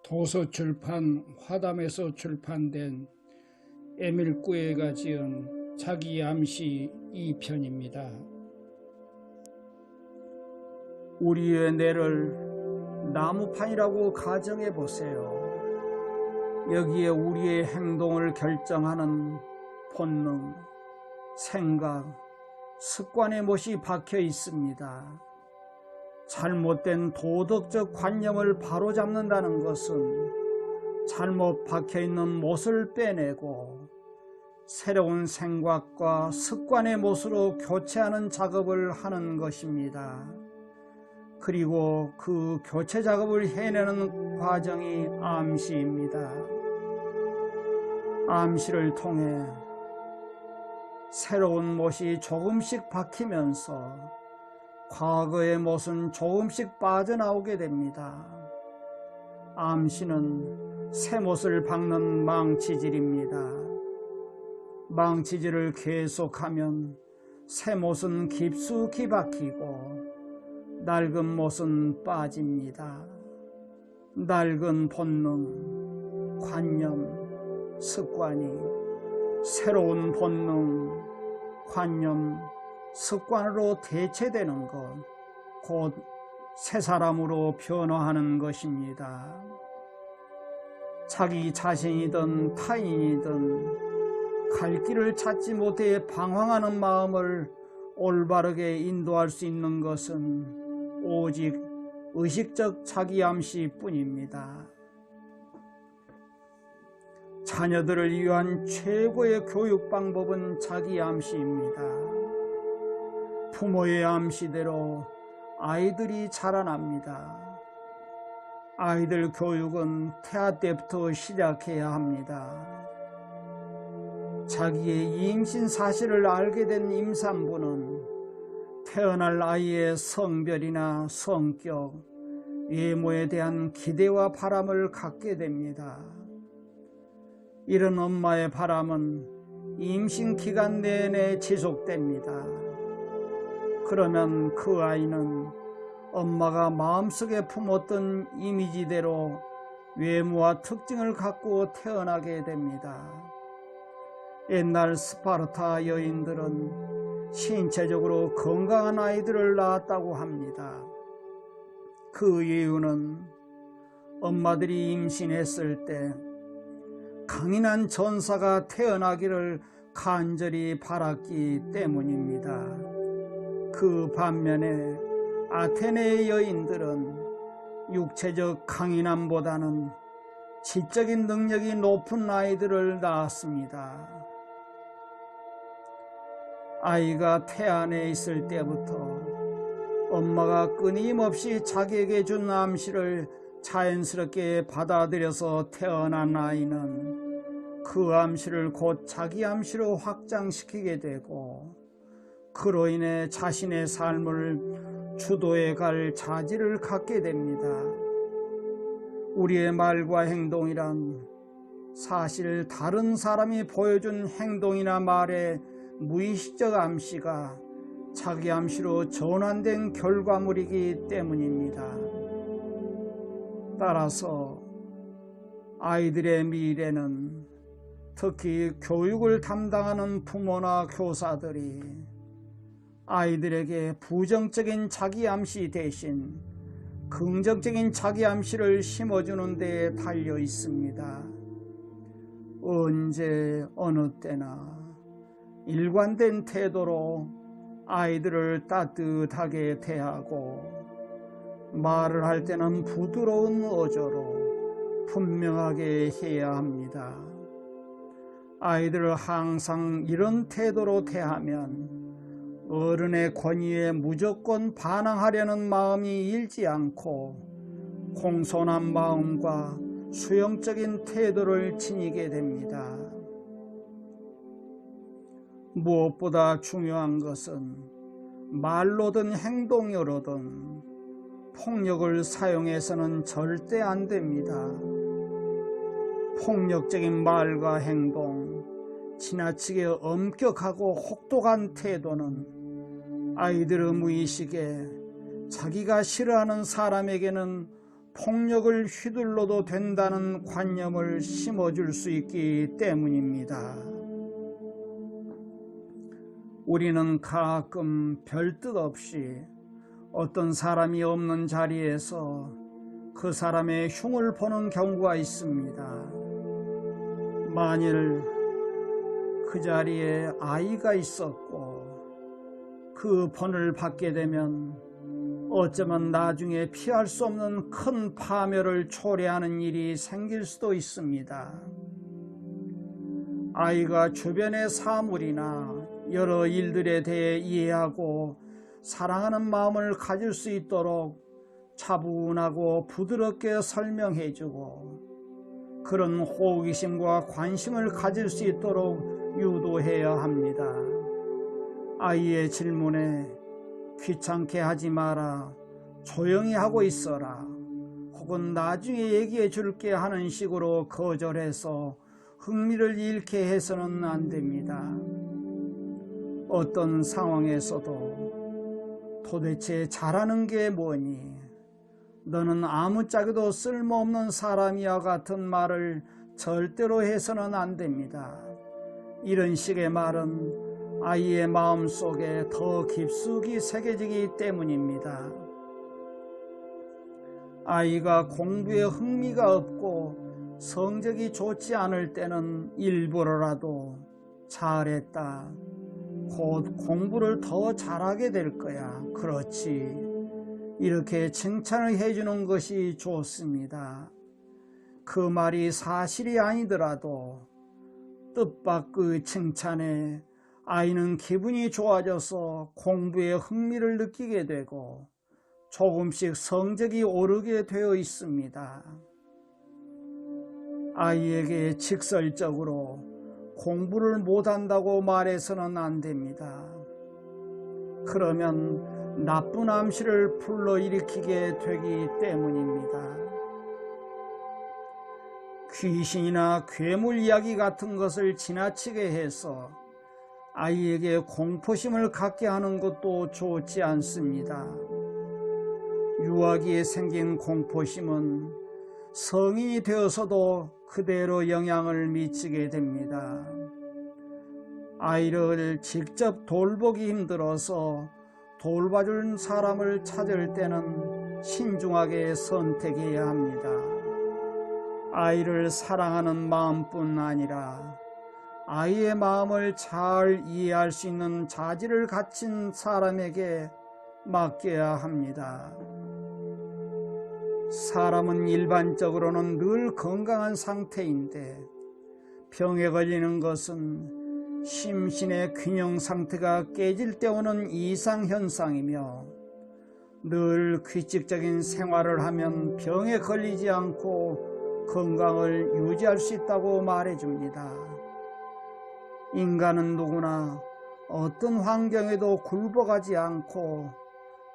도서출판 화담에서 출판된 에밀 꾸에가 지은 자기 암시 2편입니다. 우리의 뇌를 나무판이라고 가정해 보세요. 여기에 우리의 행동을 결정하는 본능, 생각, 습관의 못이 박혀 있습니다. 잘못된 도덕적 관념을 바로잡는다는 것은 잘못 박혀있는 못을 빼내고 새로운 생각과 습관의 못으로 교체하는 작업을 하는 것입니다. 그리고 그 교체 작업을 해내는 과정이 암시입니다. 암시를 통해 새로운 못이 조금씩 박히면서 과거의 못은 조금씩 빠져나오게 됩니다. 암시는 새 못을 박는 망치질입니다. 망치질을 계속하면 새 못은 깊숙이 박히고 낡은 못은 빠집니다. 낡은 본능, 관념, 습관이 새로운 본능, 관념, 습관으로 대체되는 것, 곧 새 사람으로 변화하는 것입니다. 자기 자신이든 타인이든 갈 길을 찾지 못해 방황하는 마음을 올바르게 인도할 수 있는 것은 오직 의식적 자기 암시뿐입니다. 자녀들을 위한 최고의 교육 방법은 자기 암시입니다. 부모의 암시대로 아이들이 자라납니다. 아이들 교육은 태아 때부터 시작해야 합니다. 자기의 임신 사실을 알게 된 임산부는 태어날 아이의 성별이나 성격, 외모에 대한 기대와 바람을 갖게 됩니다. 이런 엄마의 바람은 임신 기간 내내 지속됩니다. 그러면 그 아이는 엄마가 마음속에 품었던 이미지대로 외모와 특징을 갖고 태어나게 됩니다. 옛날 스파르타 여인들은 신체적으로 건강한 아이들을 낳았다고 합니다. 그 이유는 엄마들이 임신했을 때 강인한 전사가 태어나기를 간절히 바랐기 때문입니다. 그 반면에 아테네의 여인들은 육체적 강인함보다는 지적인 능력이 높은 아이들을 낳았습니다. 아이가 태 안에 있을 때부터 엄마가 끊임없이 자기에게 준 암시를 자연스럽게 받아들여서 태어난 아이는 그 암시를 곧 자기 암시로 확장시키게 되고 그로 인해 자신의 삶을 주도해 갈 자질을 갖게 됩니다. 우리의 말과 행동이란 사실 다른 사람이 보여준 행동이나 말의 무의식적 암시가 자기 암시로 전환된 결과물이기 때문입니다. 따라서 아이들의 미래는 특히 교육을 담당하는 부모나 교사들이 아이들에게 부정적인 자기 암시 대신 긍정적인 자기 암시를 심어주는 데 달려 있습니다. 언제 어느 때나 일관된 태도로 아이들을 따뜻하게 대하고 말을 할 때는 부드러운 어조로 분명하게 해야 합니다. 아이들을 항상 이런 태도로 대하면 어른의 권위에 무조건 반항하려는 마음이 일지 않고 공손한 마음과 수용적인 태도를 지니게 됩니다. 무엇보다 중요한 것은 말로든 행동으로든 폭력을 사용해서는 절대 안 됩니다. 폭력적인 말과 행동, 지나치게 엄격하고 혹독한 태도는 아이들의 무의식에 자기가 싫어하는 사람에게는 폭력을 휘둘러도 된다는 관념을 심어줄 수 있기 때문입니다. 우리는 가끔 별뜻 없이 어떤 사람이 없는 자리에서 그 사람의 흉을 보는 경우가 있습니다. 만일 그 자리에 아이가 있었고 그 본을 받게 되면 어쩌면 나중에 피할 수 없는 큰 파멸을 초래하는 일이 생길 수도 있습니다. 아이가 주변의 사물이나 여러 일들에 대해 이해하고 사랑하는 마음을 가질 수 있도록 차분하고 부드럽게 설명해주고 그런 호기심과 관심을 가질 수 있도록 유도해야 합니다. 아이의 질문에 귀찮게 하지 마라, 조용히 하고 있어라, 혹은 나중에 얘기해 줄게 하는 식으로 거절해서 흥미를 잃게 해서는 안 됩니다. 어떤 상황에서도 도대체 잘하는 게 뭐니? 너는 아무짝에도 쓸모없는 사람이야 같은 말을 절대로 해서는 안 됩니다. 이런 식의 말은 아이의 마음속에 더 깊숙이 새겨지기 때문입니다. 아이가 공부에 흥미가 없고 성적이 좋지 않을 때는 일부러라도 잘했다, 곧 공부를 더 잘하게 될 거야, 그렇지, 이렇게 칭찬을 해주는 것이 좋습니다. 그 말이 사실이 아니더라도 뜻밖의 칭찬에 아이는 기분이 좋아져서 공부에 흥미를 느끼게 되고 조금씩 성적이 오르게 되어 있습니다. 아이에게 직설적으로 공부를 못한다고 말해서는 안 됩니다. 그러면 나쁜 암시를 불러일으키게 되기 때문입니다. 귀신이나 괴물 이야기 같은 것을 지나치게 해서 아이에게 공포심을 갖게 하는 것도 좋지 않습니다. 유아기에 생긴 공포심은 성인이 되어서도 그대로 영향을 미치게 됩니다. 아이를 직접 돌보기 힘들어서 돌봐줄 사람을 찾을 때는 신중하게 선택해야 합니다. 아이를 사랑하는 마음뿐 아니라 아이의 마음을 잘 이해할 수 있는 자질을 갖춘 사람에게 맡겨야 합니다. 사람은 일반적으로는 늘 건강한 상태인데 병에 걸리는 것은 심신의 균형 상태가 깨질 때 오는 이상현상이며 늘 규칙적인 생활을 하면 병에 걸리지 않고 건강을 유지할 수 있다고 말해줍니다. 인간은 누구나 어떤 환경에도 굴복하지 않고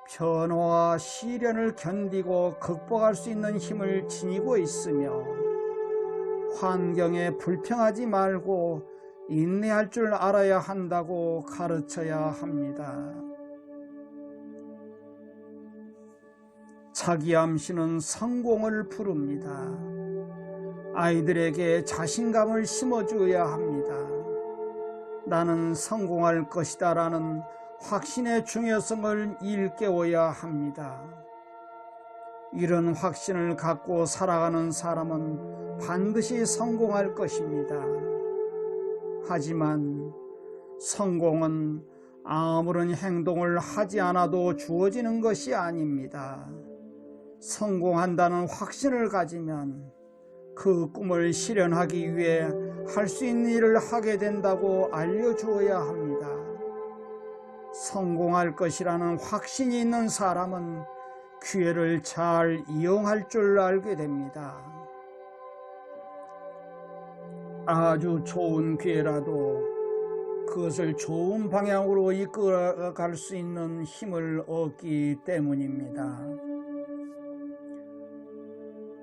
변화와 시련을 견디고 극복할 수 있는 힘을 지니고 있으며 환경에 불평하지 말고 인내할 줄 알아야 한다고 가르쳐야 합니다. 자기 암시는 성공을 부릅니다. 아이들에게 자신감을 심어주어야 합니다. 나는 성공할 것이다 라는 확신의 중요성을 일깨워야 합니다. 이런 확신을 갖고 살아가는 사람은 반드시 성공할 것입니다. 하지만 성공은 아무런 행동을 하지 않아도 주어지는 것이 아닙니다. 성공한다는 확신을 가지면 그 꿈을 실현하기 위해 할 수 있는 일을 하게 된다고 알려주어야 합니다. 성공할 것이라는 확신이 있는 사람은 기회를 잘 이용할 줄 알게 됩니다. 아주 좋은 기회라도 그것을 좋은 방향으로 이끌어갈 수 있는 힘을 얻기 때문입니다.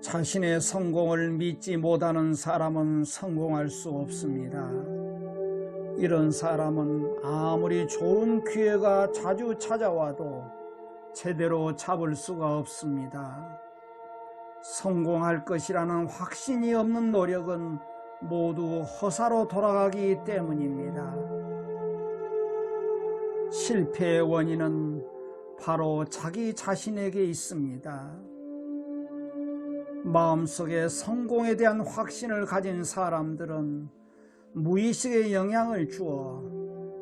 자신의 성공을 믿지 못하는 사람은 성공할 수 없습니다. 이런 사람은 아무리 좋은 기회가 자주 찾아와도 제대로 잡을 수가 없습니다. 성공할 것이라는 확신이 없는 노력은 모두 허사로 돌아가기 때문입니다. 실패의 원인은 바로 자기 자신에게 있습니다. 마음속에 성공에 대한 확신을 가진 사람들은 무의식에 영향을 주어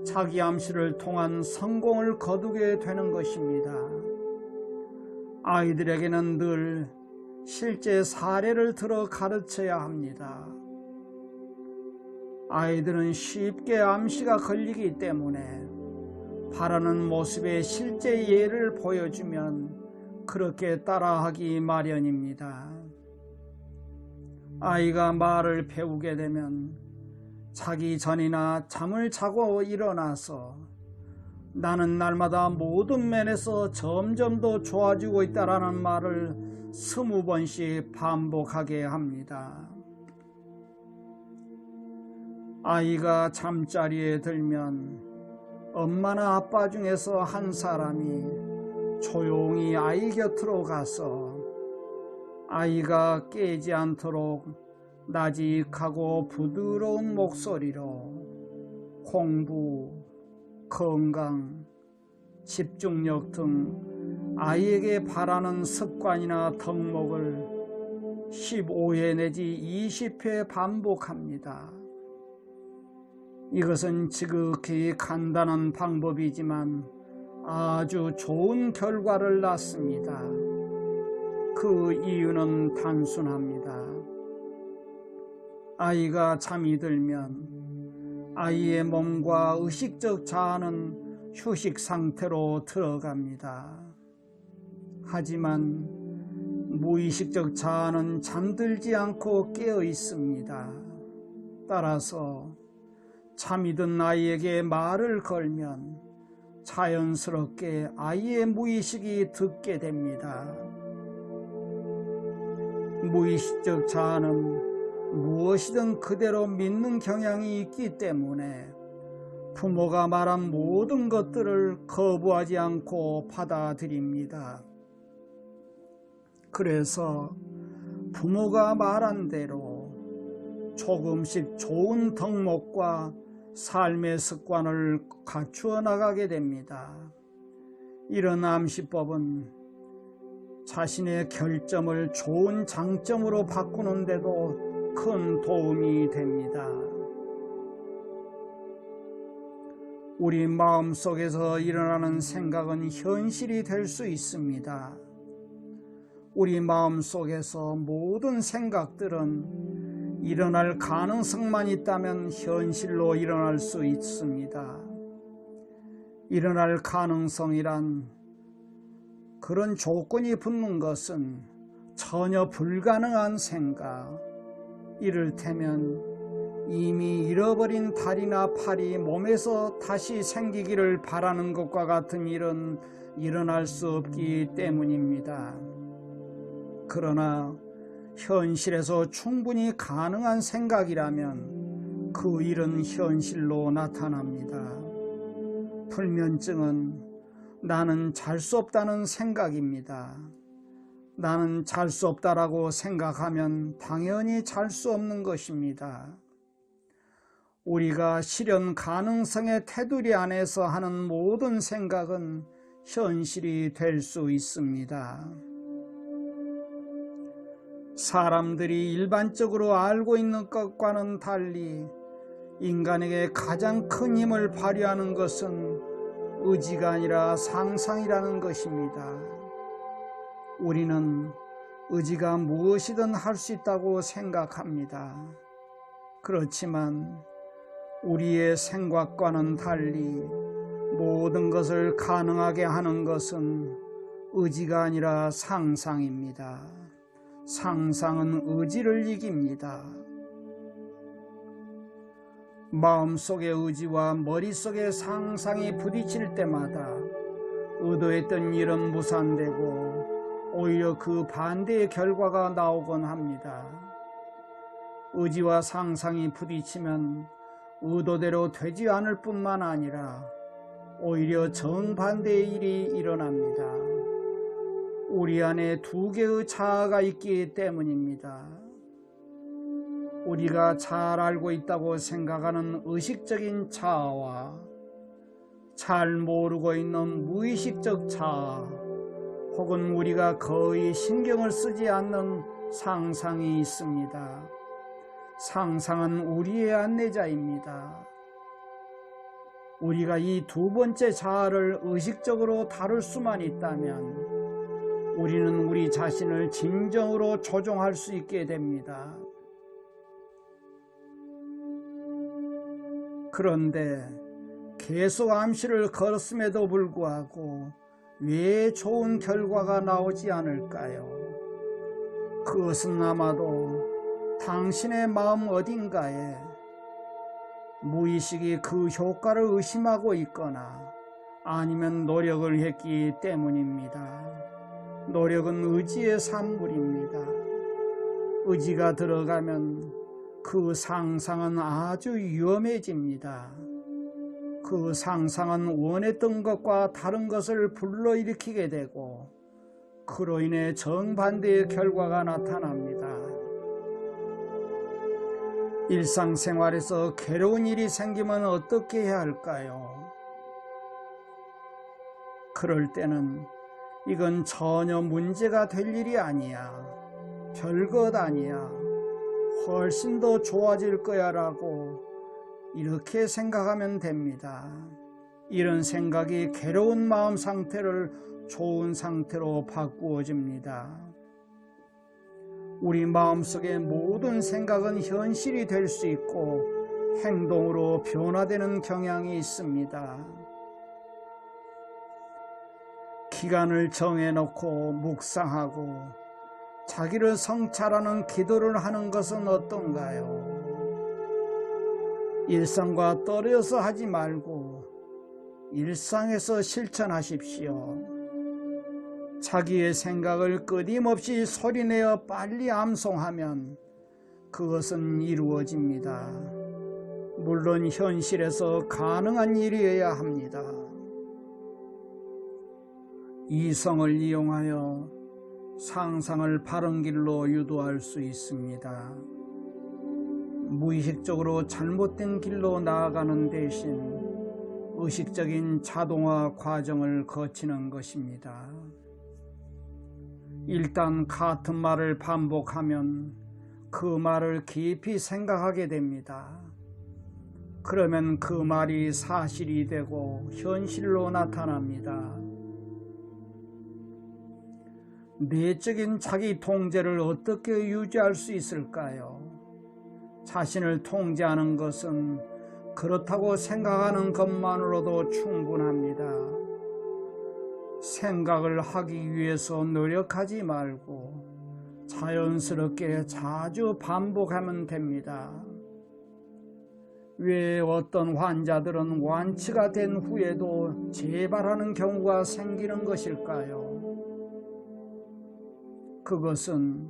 자기 암시를 통한 성공을 거두게 되는 것입니다. 아이들에게는 늘 실제 사례를 들어 가르쳐야 합니다. 아이들은 쉽게 암시가 걸리기 때문에 바라는 모습의 실제 예를 보여주면 그렇게 따라하기 마련입니다. 아이가 말을 배우게 되면 자기 전이나 잠을 자고 일어나서 나는 날마다 모든 면에서 점점 더 좋아지고 있다라는 말을 20번씩 반복하게 합니다. 아이가 잠자리에 들면 엄마나 아빠 중에서 한 사람이 조용히 아이 곁으로 가서 아이가 깨지 않도록 나직하고 부드러운 목소리로 공부, 건강, 집중력 등 아이에게 바라는 습관이나 덕목을 15회 내지 20회 반복합니다. 이것은 지극히 간단한 방법이지만 아주 좋은 결과를 낳습니다. 그 이유는 단순합니다. 아이가 잠이 들면 아이의 몸과 의식적 자아는 휴식 상태로 들어갑니다. 하지만 무의식적 자아는 잠들지 않고 깨어 있습니다. 따라서 잠이 든 아이에게 말을 걸면 자연스럽게 아이의 무의식이 듣게 됩니다. 무의식적 자아는 무엇이든 그대로 믿는 경향이 있기 때문에 부모가 말한 모든 것들을 거부하지 않고 받아들입니다. 그래서 부모가 말한 대로 조금씩 좋은 덕목과 삶의 습관을 갖추어 나가게 됩니다. 이런 암시법은 자신의 결점을 좋은 장점으로 바꾸는 데도 큰 도움이 됩니다. 우리 마음속에서 일어나는 생각은 현실이 될 수 있습니다. 우리 마음속에서 모든 생각들은 일어날 가능성만 있다면 현실로 일어날 수 있습니다. 일어날 가능성이란 그런 조건이 붙는 것은 전혀 불가능한 생각, 이를테면 이미 잃어버린 다리나 팔이 몸에서 다시 생기기를 바라는 것과 같은 일은 일어날 수 없기 때문입니다. 그러나 현실에서 충분히 가능한 생각이라면 그 일은 현실로 나타납니다. 불면증은 나는 잘 수 없다는 생각입니다. 나는 잘 수 없다라고 생각하면 당연히 잘 수 없는 것입니다. 우리가 실현 가능성의 테두리 안에서 하는 모든 생각은 현실이 될 수 있습니다. 사람들이 일반적으로 알고 있는 것과는 달리 인간에게 가장 큰 힘을 발휘하는 것은 의지가 아니라 상상이라는 것입니다. 우리는 의지가 무엇이든 할 수 있다고 생각합니다. 그렇지만 우리의 생각과는 달리 모든 것을 가능하게 하는 것은 의지가 아니라 상상입니다. 상상은 의지를 이깁니다. 마음속의 의지와 머릿속의 상상이 부딪힐 때마다 의도했던 일은 무산되고 오히려 그 반대의 결과가 나오곤 합니다. 의지와 상상이 부딪히면 의도대로 되지 않을 뿐만 아니라 오히려 정반대의 일이 일어납니다. 우리 안에 두 개의 자아가 있기 때문입니다. 우리가 잘 알고 있다고 생각하는 의식적인 자아와 잘 모르고 있는 무의식적 자아, 혹은 우리가 거의 신경을 쓰지 않는 상상이 있습니다. 상상은 우리의 안내자입니다. 우리가 이 두 번째 자아를 의식적으로 다룰 수만 있다면 우리는 우리 자신을 진정으로 조종할 수 있게 됩니다. 그런데 계속 암시를 걸었음에도 불구하고 왜 좋은 결과가 나오지 않을까요? 그것은 아마도 당신의 마음 어딘가에 무의식이 그 효과를 의심하고 있거나 아니면 노력을 했기 때문입니다. 노력은 의지의 산물입니다. 의지가 들어가면 그 상상은 아주 위험해집니다. 그 상상은 원했던 것과 다른 것을 불러일으키게 되고 그로 인해 정반대의 결과가 나타납니다. 일상생활에서 괴로운 일이 생기면 어떻게 해야 할까요? 그럴 때는 이건 전혀 문제가 될 일이 아니야, 별것 아니야, 훨씬 더 좋아질 거야 라고 이렇게 생각하면 됩니다. 이런 생각이 괴로운 마음 상태를 좋은 상태로 바꾸어집니다. 우리 마음속의 모든 생각은 현실이 될 수 있고 행동으로 변화되는 경향이 있습니다. 기간을 정해놓고 묵상하고 자기를 성찰하는 기도를 하는 것은 어떤가요? 일상과 떨어져서 하지 말고 일상에서 실천하십시오. 자기의 생각을 끊임없이 소리내어 빨리 암송하면 그것은 이루어집니다. 물론 현실에서 가능한 일이어야 합니다. 이성을 이용하여 상상을 바른 길로 유도할 수 있습니다. 무의식적으로 잘못된 길로 나아가는 대신 의식적인 자동화 과정을 거치는 것입니다. 일단 같은 말을 반복하면 그 말을 깊이 생각하게 됩니다. 그러면 그 말이 사실이 되고 현실로 나타납니다. 내적인 자기 통제를 어떻게 유지할 수 있을까요? 자신을 통제하는 것은 그렇다고 생각하는 것만으로도 충분합니다. 생각을 하기 위해서 노력하지 말고 자연스럽게 자주 반복하면 됩니다. 왜 어떤 환자들은 완치가 된 후에도 재발하는 경우가 생기는 것일까요? 그것은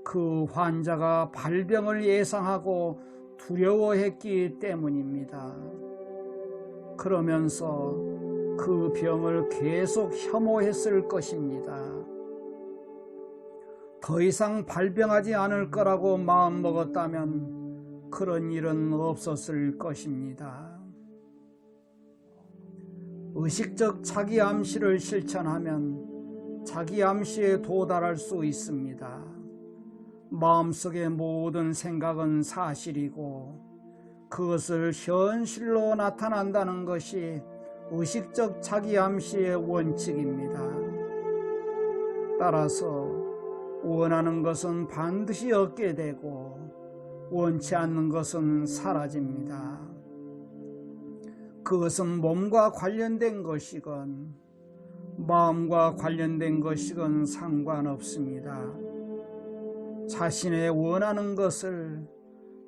그 환자가 발병을 예상하고 두려워했기 때문입니다. 그러면서 그 병을 계속 혐오했을 것입니다. 더 이상 발병하지 않을 거라고 마음먹었다면 그런 일은 없었을 것입니다. 의식적 자기 암시를 실천하면 자기 암시에 도달할 수 있습니다. 마음속의 모든 생각은 사실이고 그것을 현실로 나타난다는 것이 의식적 자기 암시의 원칙입니다. 따라서 원하는 것은 반드시 얻게 되고 원치 않는 것은 사라집니다. 그것은 몸과 관련된 것이건 마음과 관련된 것이건 상관없습니다. 자신의 원하는 것을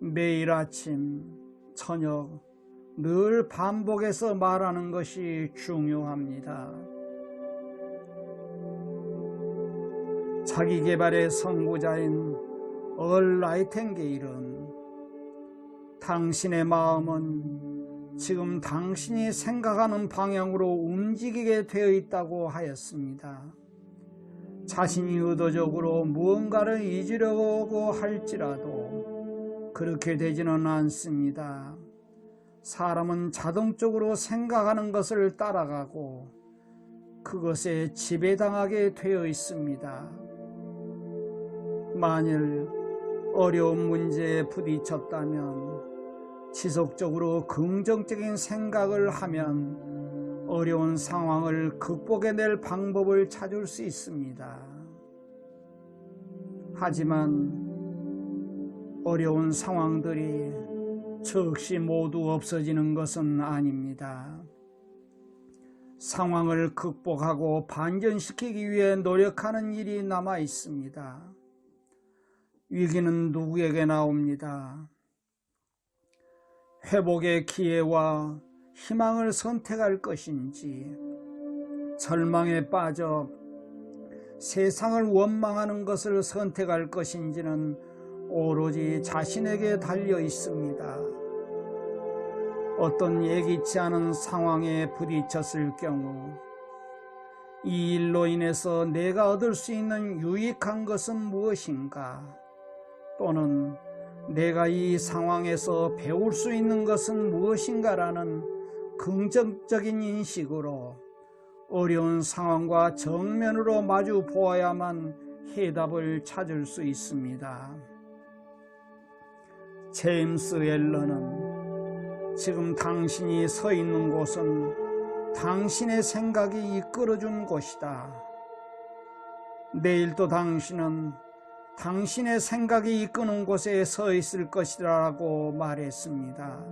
매일 아침, 저녁 늘 반복해서 말하는 것이 중요합니다. 자기개발의 선구자인 얼 나이팅게일은 당신의 마음은 지금 당신이 생각하는 방향으로 움직이게 되어 있다고 하였습니다. 자신이 의도적으로 무언가를 잊으려고 할지라도 그렇게 되지는 않습니다. 사람은 자동적으로 생각하는 것을 따라가고 그것에 지배당하게 되어 있습니다. 만일 어려운 문제에 부딪혔다면 지속적으로 긍정적인 생각을 하면 어려운 상황을 극복해낼 방법을 찾을 수 있습니다. 하지만 어려운 상황들이 즉시 모두 없어지는 것은 아닙니다. 상황을 극복하고 반전시키기 위해 노력하는 일이 남아 있습니다. 위기는 누구에게나 옵니다. 회복의 기회와 희망을 선택할 것인지, 절망에 빠져 세상을 원망하는 것을 선택할 것인지는 오로지 자신에게 달려 있습니다. 어떤 예기치 않은 상황에 부딪혔을 경우 이 일로 인해서 내가 얻을 수 있는 유익한 것은 무엇인가, 또는 내가 이 상황에서 배울 수 있는 것은 무엇인가라는 긍정적인 인식으로 어려운 상황과 정면으로 마주 보아야만 해답을 찾을 수 있습니다. 제임스 앨런은 지금 당신이 서 있는 곳은 당신의 생각이 이끌어준 곳이다. 내일도 당신은 당신의 생각이 이끄는 곳에 서 있을 것이라고 말했습니다.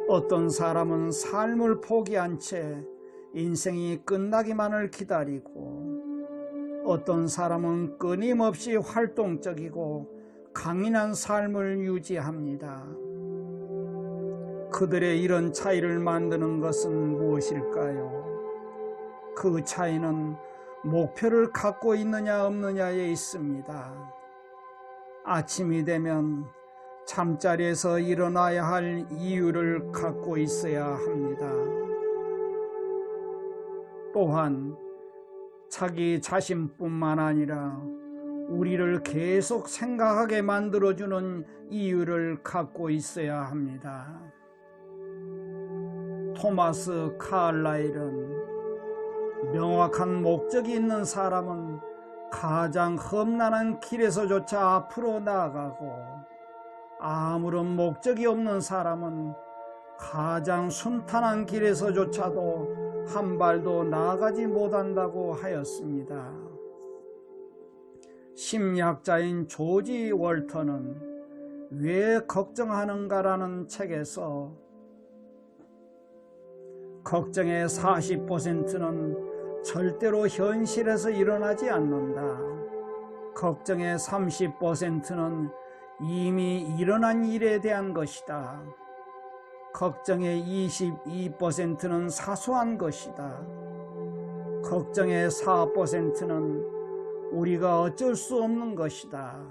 어떤 사람은 삶을 포기한 채 인생이 끝나기만을 기다리고, 어떤 사람은 끊임없이 활동적이고 강인한 삶을 유지합니다. 그들의 이런 차이를 만드는 것은 무엇일까요? 그 차이는 목표를 갖고 있느냐 없느냐에 있습니다. 아침이 되면 잠자리에서 일어나야 할 이유를 갖고 있어야 합니다. 또한 자기 자신뿐만 아니라 우리를 계속 생각하게 만들어주는 이유를 갖고 있어야 합니다. 토마스 카를라일은 명확한 목적이 있는 사람은 가장 험난한 길에서조차 앞으로 나아가고, 아무런 목적이 없는 사람은 가장 순탄한 길에서조차도 한 발도 나아가지 못한다고 하였습니다. 심리학자인 조지 월터는 왜 걱정하는가라는 책에서 걱정의 40%는 절대로 현실에서 일어나지 않는다. 걱정의 30%는 이미 일어난 일에 대한 것이다. 걱정의 22%는 사소한 것이다. 걱정의 4%는 우리가 어쩔 수 없는 것이다.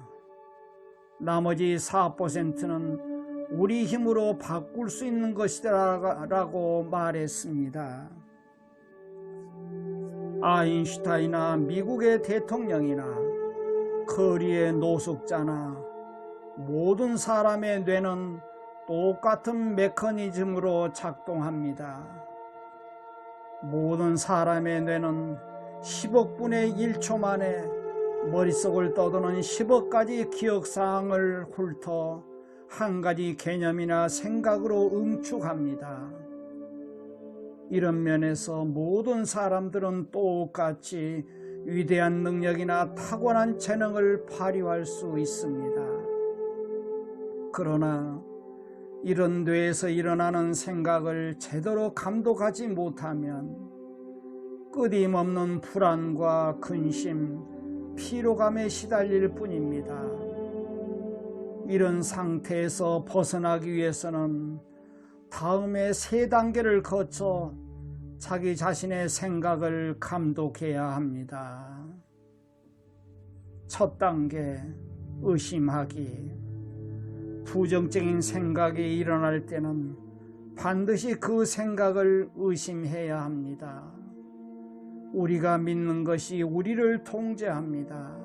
나머지 4%는 우리 힘으로 바꿀 수 있는 것이라고 말했습니다. 아인슈타인이나 미국의 대통령이나 거리의 노숙자나 모든 사람의 뇌는 똑같은 메커니즘으로 작동합니다. 모든 사람의 뇌는 10억 분의 1초 만에 머릿속을 떠도는 10억 가지 기억사항을 훑어 한 가지 개념이나 생각으로 응축합니다. 이런 면에서 모든 사람들은 똑같이 위대한 능력이나 타고난 재능을 발휘할 수 있습니다. 그러나 이런 뇌에서 일어나는 생각을 제대로 감독하지 못하면 끊임없는 불안과 근심, 피로감에 시달릴 뿐입니다. 이런 상태에서 벗어나기 위해서는 다음에 3단계를 거쳐 자기 자신의 생각을 감독해야 합니다. 첫 단계, 의심하기. 부정적인 생각이 일어날 때는 반드시 그 생각을 의심해야 합니다. 우리가 믿는 것이 우리를 통제합니다.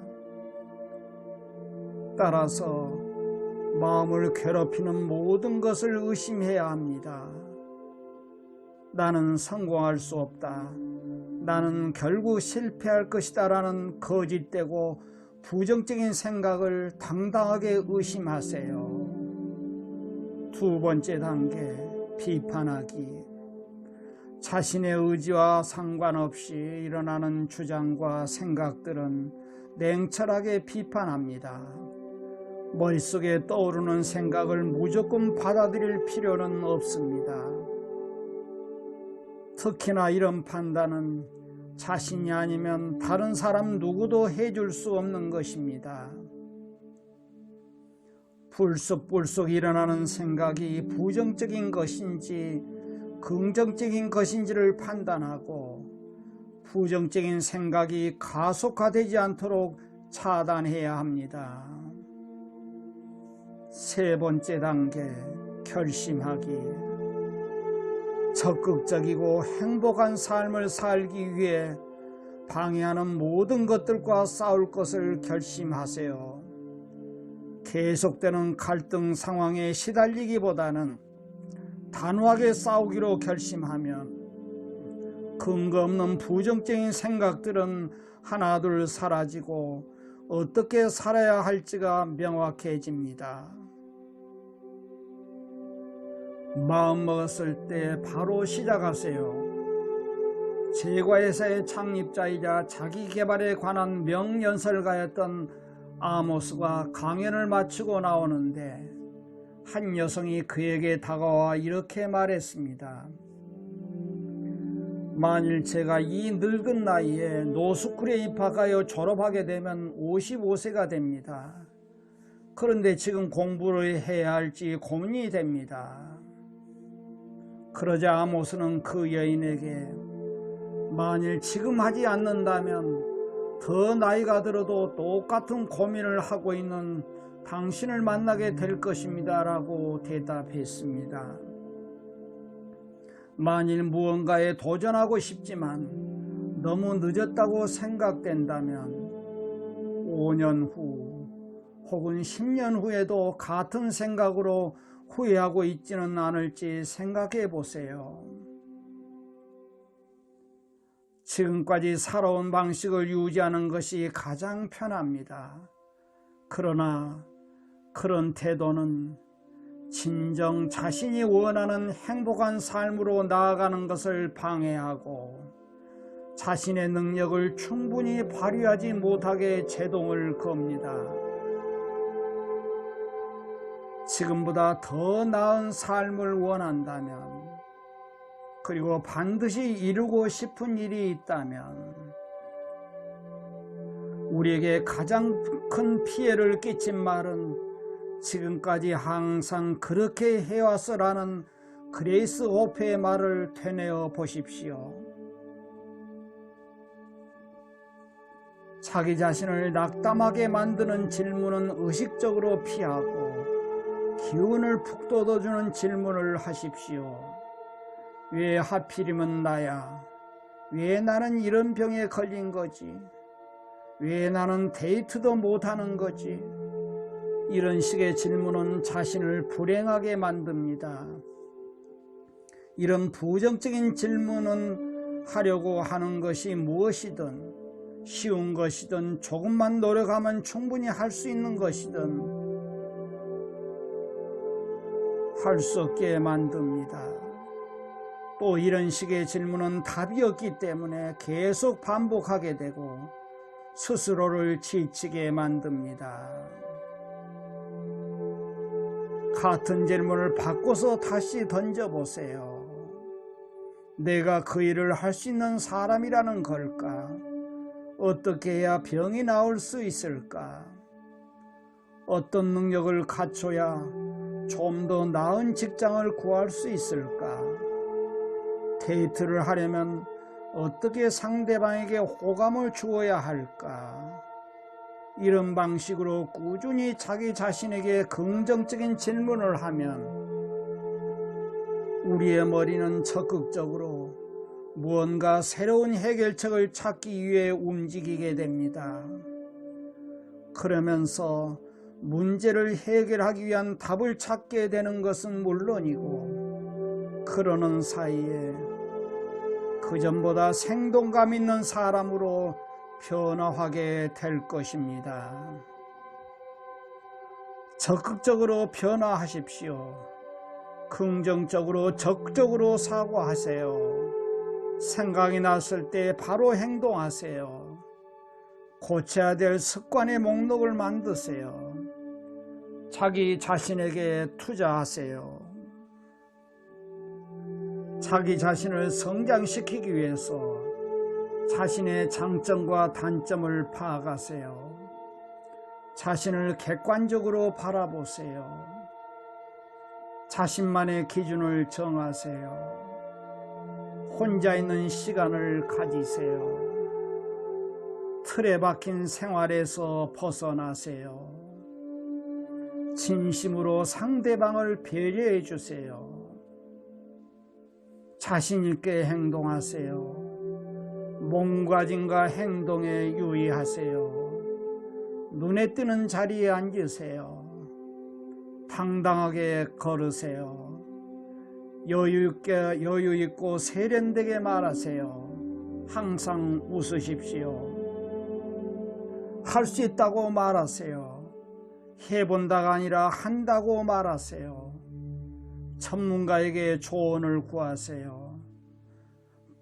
따라서 마음을 괴롭히는 모든 것을 의심해야 합니다. 나는 성공할 수 없다. 나는 결국 실패할 것이다 라는 거짓되고 부정적인 생각을 당당하게 의심하세요. 두 번째 단계, 비판하기. 자신의 의지와 상관없이 일어나는 주장과 생각들은 냉철하게 비판합니다. 머릿속에 떠오르는 생각을 무조건 받아들일 필요는 없습니다. 특히나 이런 판단은 자신이 아니면 다른 사람 누구도 해줄 수 없는 것입니다. 불쑥불쑥 일어나는 생각이 부정적인 것인지 긍정적인 것인지를 판단하고 부정적인 생각이 가속화되지 않도록 차단해야 합니다. 세 번째 단계, 결심하기. 적극적이고 행복한 삶을 살기 위해 방해하는 모든 것들과 싸울 것을 결심하세요. 계속되는 갈등 상황에 시달리기보다는 단호하게 싸우기로 결심하면 근거 없는 부정적인 생각들은 하나둘 사라지고 어떻게 살아야 할지가 명확해집니다. 마음먹었을 때 바로 시작하세요. 제과회사의 창립자이자 자기개발에 관한 명연설가였던 아모스가 강연을 마치고 나오는데 한 여성이 그에게 다가와 이렇게 말했습니다. 만일 제가 이 늙은 나이에 노스쿨에 입학하여 졸업하게 되면 55세가 됩니다. 그런데 지금 공부를 해야 할지 고민이 됩니다. 그러자 아모스는 그 여인에게 만일 지금 하지 않는다면 더 나이가 들어도 똑같은 고민을 하고 있는 당신을 만나게 될 것입니다 라고 대답했습니다. 만일 무언가에 도전하고 싶지만 너무 늦었다고 생각된다면 5년 후 혹은 10년 후에도 같은 생각으로 후회하고 있지는 않을지 생각해 보세요. 지금까지 살아온 방식을 유지하는 것이 가장 편합니다. 그러나 그런 태도는 진정 자신이 원하는 행복한 삶으로 나아가는 것을 방해하고 자신의 능력을 충분히 발휘하지 못하게 제동을 겁니다. 지금보다 더 나은 삶을 원한다면, 그리고 반드시 이루고 싶은 일이 있다면, 우리에게 가장 큰 피해를 끼친 말은 지금까지 항상 그렇게 해왔어라는 그레이스 호페의 말을 되뇌어 보십시오. 자기 자신을 낙담하게 만드는 질문은 의식적으로 피하고 기운을 푹 돋워주는 질문을 하십시오. 왜 하필이면 나야? 왜 나는 이런 병에 걸린 거지? 왜 나는 데이트도 못하는 거지? 이런 식의 질문은 자신을 불행하게 만듭니다. 이런 부정적인 질문은 하려고 하는 것이 무엇이든, 쉬운 것이든 조금만 노력하면 충분히 할 수 있는 것이든 할 수 없게 만듭니다. 또 이런 식의 질문은 답이 없기 때문에 계속 반복하게 되고 스스로를 지치게 만듭니다. 같은 질문을 바꿔서 다시 던져보세요. 내가 그 일을 할 수 있는 사람이라는 걸까? 어떻게 해야 병이 나을 수 있을까? 어떤 능력을 갖춰야 좀 더 나은 직장을 구할 수 있을까? 데이트를 하려면 어떻게 상대방에게 호감을 주어야 할까? 이런 방식으로 꾸준히 자기 자신에게 긍정적인 질문을 하면 우리의 머리는 적극적으로 무언가 새로운 해결책을 찾기 위해 움직이게 됩니다. 그러면서 문제를 해결하기 위한 답을 찾게 되는 것은 물론이고, 그러는 사이에 그전보다 생동감 있는 사람으로 변화하게 될 것입니다. 적극적으로 변화하십시오. 긍정적으로 적극적으로 사고하세요. 생각이 났을 때 바로 행동하세요. 고쳐야 될 습관의 목록을 만드세요. 자기 자신에게 투자하세요. 자기 자신을 성장시키기 위해서 자신의 장점과 단점을 파악하세요. 자신을 객관적으로 바라보세요. 자신만의 기준을 정하세요. 혼자 있는 시간을 가지세요. 틀에 박힌 생활에서 벗어나세요. 진심으로 상대방을 배려해 주세요. 자신 있게 행동하세요. 몸가짐과 행동에 유의하세요. 눈에 띄는 자리에 앉으세요. 당당하게 걸으세요. 여유 있고 세련되게 말하세요. 항상 웃으십시오. 할 수 있다고 말하세요. 해본다가 아니라 한다고 말하세요. 전문가에게 조언을 구하세요.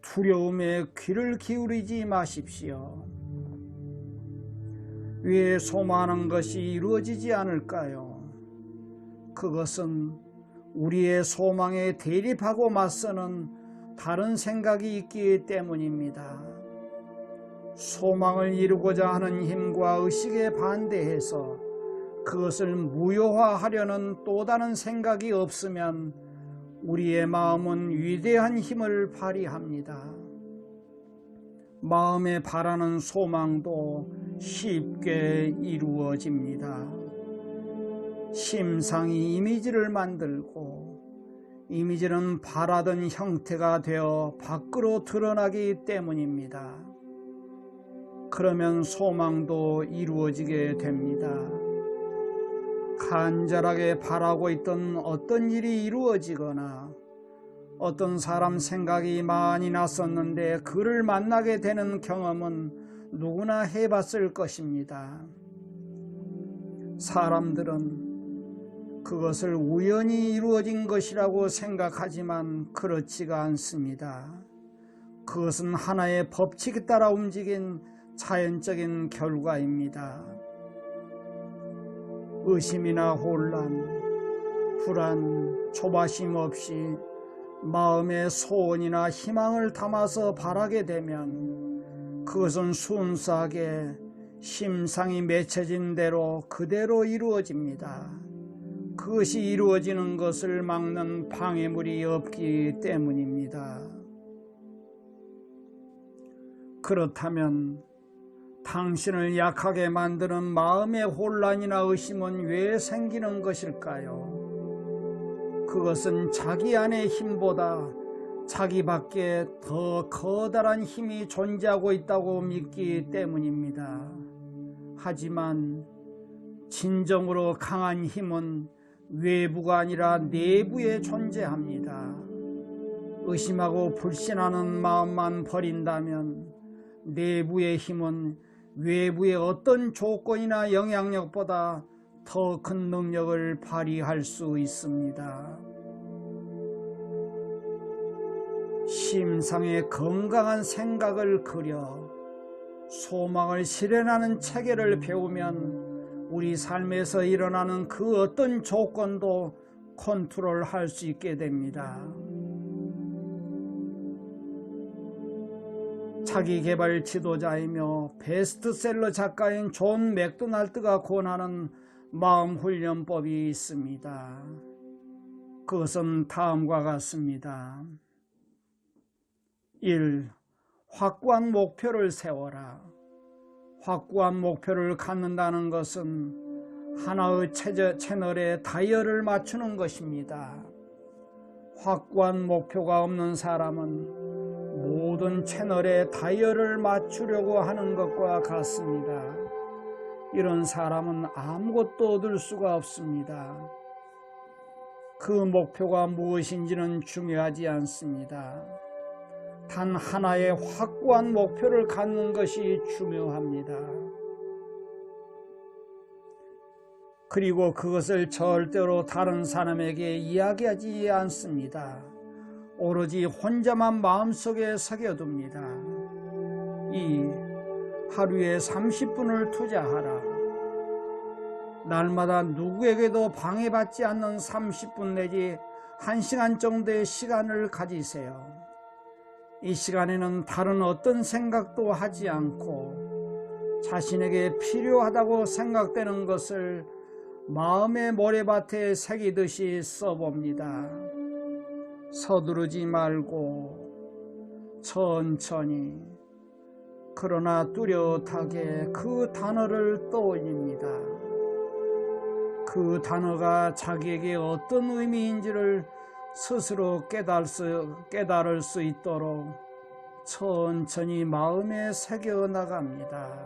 두려움에 귀를 기울이지 마십시오. 왜 소망하는 것이 이루어지지 않을까요? 그것은 우리의 소망에 대립하고 맞서는 다른 생각이 있기 때문입니다. 소망을 이루고자 하는 힘과 의식에 반대해서 그것을 무효화하려는 또 다른 생각이 없으면 우리의 마음은 위대한 힘을 발휘합니다. 마음에 바라는 소망도 쉽게 이루어집니다. 심상이 이미지를 만들고, 이미지는 바라던 형태가 되어 밖으로 드러나기 때문입니다. 그러면 소망도 이루어지게 됩니다. 간절하게 바라고 있던 어떤 일이 이루어지거나 어떤 사람 생각이 많이 났었는데 그를 만나게 되는 경험은 누구나 해봤을 것입니다. 사람들은 그것을 우연히 이루어진 것이라고 생각하지만 그렇지가 않습니다. 그것은 하나의 법칙에 따라 움직인 자연적인 결과입니다. 의심이나 혼란, 불안, 조바심 없이 마음의 소원이나 희망을 담아서 바라게 되면 그것은 순수하게 심상이 맺혀진 대로 그대로 이루어집니다. 그것이 이루어지는 것을 막는 방해물이 없기 때문입니다. 그렇다면 당신을 약하게 만드는 마음의 혼란이나 의심은 왜 생기는 것일까요? 그것은 자기 안의 힘보다 자기 밖에 더 커다란 힘이 존재하고 있다고 믿기 때문입니다. 하지만 진정으로 강한 힘은 외부가 아니라 내부에 존재합니다. 의심하고 불신하는 마음만 버린다면 내부의 힘은 외부의 어떤 조건이나 영향력보다 더 큰 능력을 발휘할 수 있습니다. 심상의 건강한 생각을 그려 소망을 실현하는 체계를 배우면 우리 삶에서 일어나는 그 어떤 조건도 컨트롤할 수 있게 됩니다. 자기개발 지도자이며 베스트셀러 작가인 존 맥도날드가 권하는 마음훈련법이 있습니다. 그것은 다음과 같습니다. 1. 확고한 목표를 세워라. 확고한 목표를 갖는다는 것은 하나의 채널에 다이얼을 맞추는 것입니다. 확고한 목표가 없는 사람은 모든 채널에 다이얼을 맞추려고 하는 것과 같습니다. 이런 사람은 아무것도 얻을 수가 없습니다. 그 목표가 무엇인지는 중요하지 않습니다. 단 하나의 확고한 목표를 갖는 것이 중요합니다. 그리고 그것을 절대로 다른 사람에게 이야기하지 않습니다. 오로지 혼자만 마음속에 새겨둡니다. 하루에 30분을 투자하라. 날마다 누구에게도 방해받지 않는 30분 내지 1시간 정도의 시간을 가지세요. 이 시간에는 다른 어떤 생각도 하지 않고 자신에게 필요하다고 생각되는 것을 마음의 모래밭에 새기듯이 써봅니다. 서두르지 말고 천천히, 그러나 뚜렷하게 그 단어를 떠올립니다. 그 단어가 자기에게 어떤 의미인지를 스스로 깨달을 수 있도록 천천히 마음에 새겨 나갑니다.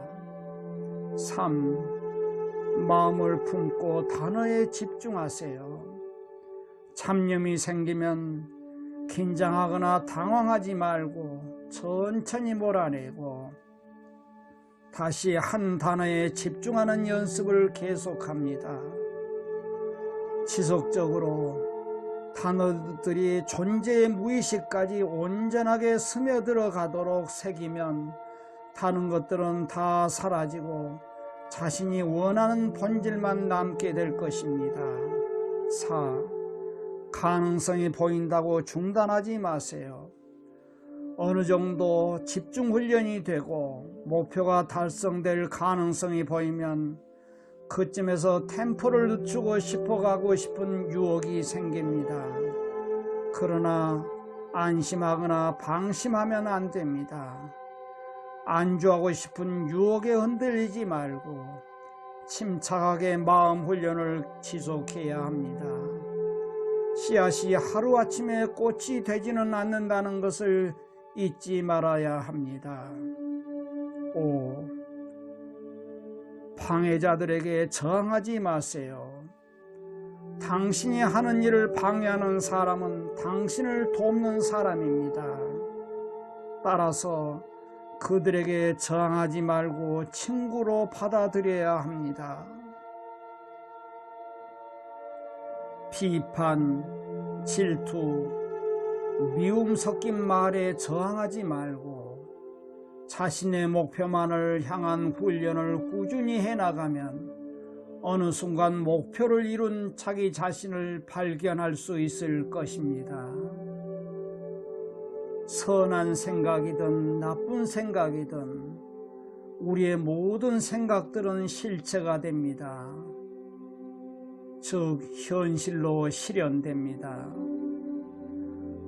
3. 마음을 품고 단어에 집중하세요. 잡념이 생기면 긴장하거나 당황하지 말고 천천히 몰아내고 다시 한 단어에 집중하는 연습을 계속합니다. 지속적으로 단어들이 존재의 무의식까지 온전하게 스며들어 가도록 새기면 다른 것들은 다 사라지고 자신이 원하는 본질만 남게 될 것입니다. 4. 가능성이 보인다고 중단하지 마세요. 어느 정도 집중 훈련이 되고 목표가 달성될 가능성이 보이면 그쯤에서 템포를 늦추고 가고 싶은 유혹이 생깁니다. 그러나 안심하거나 방심하면 안 됩니다. 안주하고 싶은 유혹에 흔들리지 말고 침착하게 마음 훈련을 지속해야 합니다. 씨앗이 하루아침에 꽃이 되지는 않는다는 것을 잊지 말아야 합니다. 5. 방해자들에게 저항하지 마세요. 당신이 하는 일을 방해하는 사람은 당신을 돕는 사람입니다. 따라서 그들에게 저항하지 말고 친구로 받아들여야 합니다. 비판, 질투, 미움 섞인 말에 저항하지 말고 자신의 목표만을 향한 훈련을 꾸준히 해나가면 어느 순간 목표를 이룬 자기 자신을 발견할 수 있을 것입니다. 선한 생각이든 나쁜 생각이든 우리의 모든 생각들은 실체가 됩니다. 즉 현실로 실현됩니다.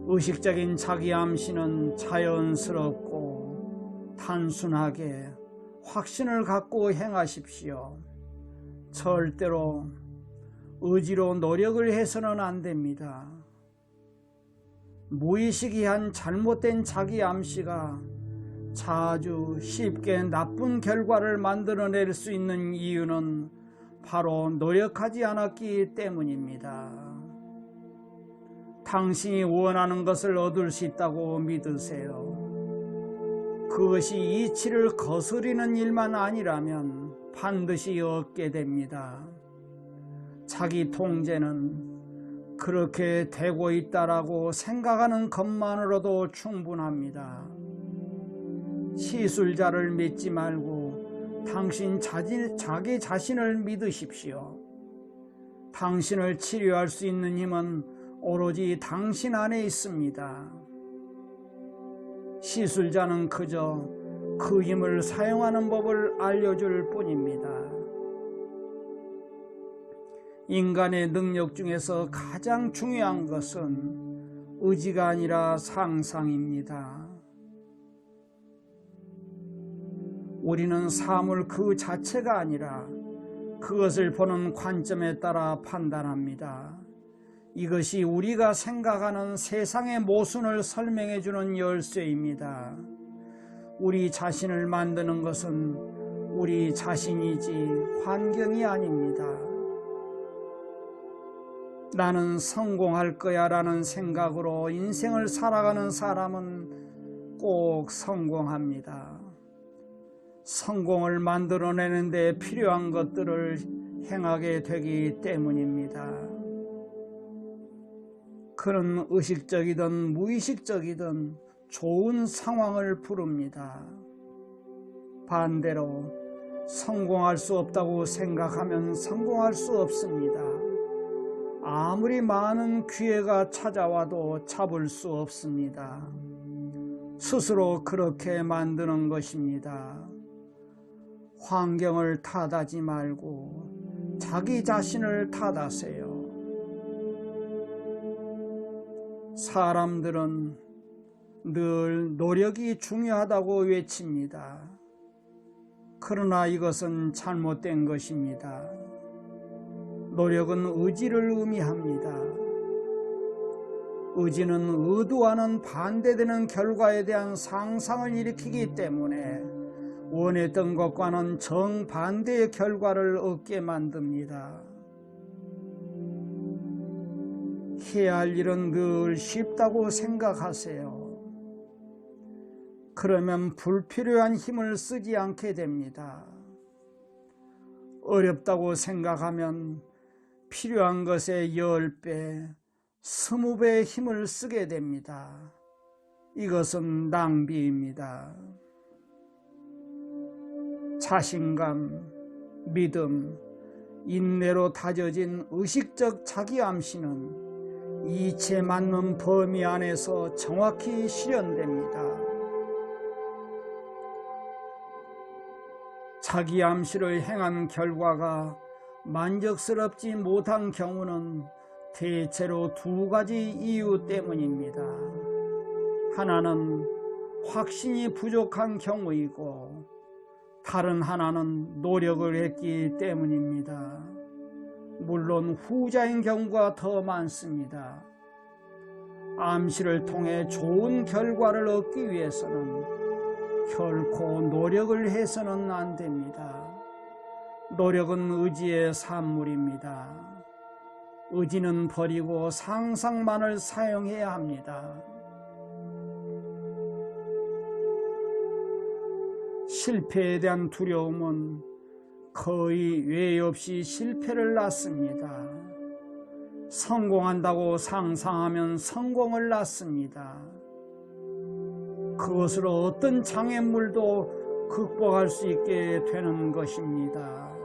의식적인 자기 암시는 자연스럽고 단순하게 확신을 갖고 행하십시오. 절대로 의지로 노력을 해서는 안 됩니다. 무의식이 한 잘못된 자기 암시가 자주 쉽게 나쁜 결과를 만들어낼 수 있는 이유는 바로 노력하지 않았기 때문입니다. 당신이 원하는 것을 얻을 수 있다고 믿으세요. 그것이 이치를 거스리는 일만 아니라면 반드시 얻게 됩니다. 자기 통제는 그렇게 되고 있다라고 생각하는 것만으로도 충분합니다. 시술자를 믿지 말고 당신 자기 자신을 믿으십시오. 당신을 치료할 수 있는 힘은 오로지 당신 안에 있습니다. 시술자는 그저 그 힘을 사용하는 법을 알려줄 뿐입니다. 인간의 능력 중에서 가장 중요한 것은 의지가 아니라 상상입니다. 우리는 사물 그 자체가 아니라 그것을 보는 관점에 따라 판단합니다. 이것이 우리가 생각하는 세상의 모순을 설명해 주는 열쇠입니다. 우리 자신을 만드는 것은 우리 자신이지 환경이 아닙니다. 나는 성공할 거야 라는 생각으로 인생을 살아가는 사람은 꼭 성공합니다. 성공을 만들어내는 데 필요한 것들을 행하게 되기 때문입니다. 그는 의식적이든 무의식적이든 좋은 상황을 부릅니다. 반대로 성공할 수 없다고 생각하면 성공할 수 없습니다. 아무리 많은 기회가 찾아와도 잡을 수 없습니다. 스스로 그렇게 만드는 것입니다. 환경을 탓하지 말고 자기 자신을 탓하세요. 사람들은 늘 노력이 중요하다고 외칩니다. 그러나 이것은 잘못된 것입니다. 노력은 의지를 의미합니다. 의지는 의도와는 반대되는 결과에 대한 상상을 일으키기 때문에 원했던 것과는 정반대의 결과를 얻게 만듭니다. 해야 할 일은 늘 쉽다고 생각하세요. 그러면 불필요한 힘을 쓰지 않게 됩니다. 어렵다고 생각하면 필요한 것의 10배, 20배의 힘을 쓰게 됩니다. 이것은 낭비입니다. 자신감, 믿음, 인내로 다져진 의식적 자기암시는 이치에 맞는 범위 안에서 정확히 실현됩니다. 자기암시를 행한 결과가 만족스럽지 못한 경우는 대체로 두 가지 이유 때문입니다. 하나는 확신이 부족한 경우이고 다른 하나는 노력을 했기 때문입니다. 물론 후자인 경우가 더 많습니다. 암시를 통해 좋은 결과를 얻기 위해서는 결코 노력을 해서는 안 됩니다. 노력은 의지의 산물입니다. 의지는 버리고 상상만을 사용해야 합니다. 실패에 대한 두려움은 거의 예외 없이 실패를 낳습니다. 성공한다고 상상하면 성공을 낳습니다. 그것으로 어떤 장애물도 극복할 수 있게 되는 것입니다.